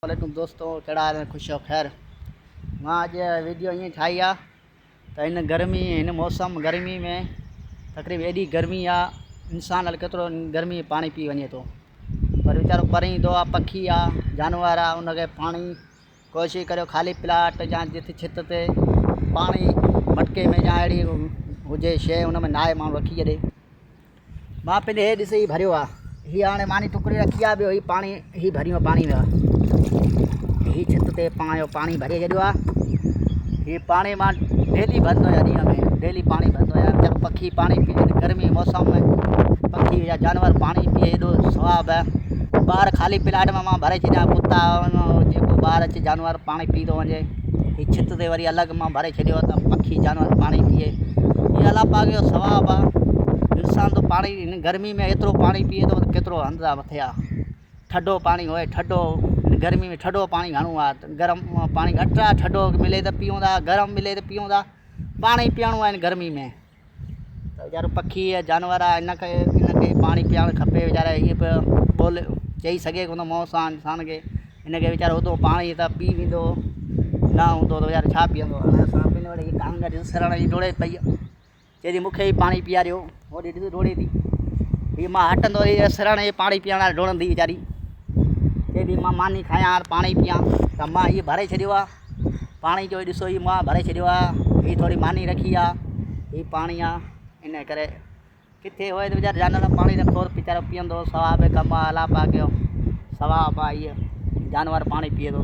वालेकुम दोस्तों, कड़ा हाल है? खुश हो खैर। मां अज वीडियो ये ठाई आ तो इन गर्मी इन मौसम गर्मी में तकरीबन एडी गर्मी आ इंसान हल केतरो गर्मी पानी पी वने तो पर वीचारो परी ईंदो आ पखी आ जानवर आ उनके पानी कोशिश करो खाली प्लाट या जिथे छित ते पानी मटके में या अड़ी हुजे शे उन में नाए माण्हू रखी छॾे। मां पंहिंजे हे ॾिसी भरियो आ ही हाणे मानी टुकड़ी रखी आ ॿियो ही पानी ही भरियो पानी में ही छित ते पानी भरे छॾियो आहे। ही पानी मां डेली भरंदो आहियां, ॾींहं में डेली पानी भरंदो आहियां। जब पखी पानी पीए गर्मी मौसम में पखी या जानवर पानी पिए एॾो सवाब आहे। ॿार खाली प्लाट में मां भरे छॾियां, कुत्ता जेको ॿार अचे जानवर पानी पी थो वञे ही छित ते वरी अलॻि मां भरे छॾियो त पखी जानवर पानी पिए। हीअ अलाह पाक जो सवाब आहे। इंसान तो पानी इन गर्मी में एतिरो पानी पिए थो केतिरो हंधि आहे मथे आहे। ठंडो पानी होए ठंडो गर्मी में ठंडो पानी घणो आहे, गरम पानी घटि आहे। ठंडो मिले तो पियूं था, गरम मिले तो पियूं था। पानी पीअणो आहे गर्मी में तो वीचारो पखी जानवर आहे इनके पानी पीअणु खपे। वीचारा ईअं पियो बोल चई सघे कोन मुंहं सां इंसान खे, इनके वीचारो उतो पानी त पी वेंदो न हूंदो त वीचारो छा पीअंदो। हाणे असां पंहिंजे वटि हीअ कांग ॾिस सरण जी डोड़े पई आहे, चए थी मूंखे ई पानी पीआरियो। होॾे ॾिस डोड़े थी, हीअ मां हटंदो वरी सरण जी पानी पीअण लाइ डोड़ंदी वीचारी। चए थी मां मानी खायां पानी पियां त मां हीअ भरे छॾियो आहे पानी जो। ॾिसो ही मां भरे छॾियो आहे, हीअ थोरी मानी रखी आहे, हीअ पानी आहे। इन करे किथे होए त वीचारा जानवर पानी रखो वीचारो पीअंदो, सवाब कमु आहे। अलाह पाक जो सवाब आहे। हीअ जानवर पानी पीए थो।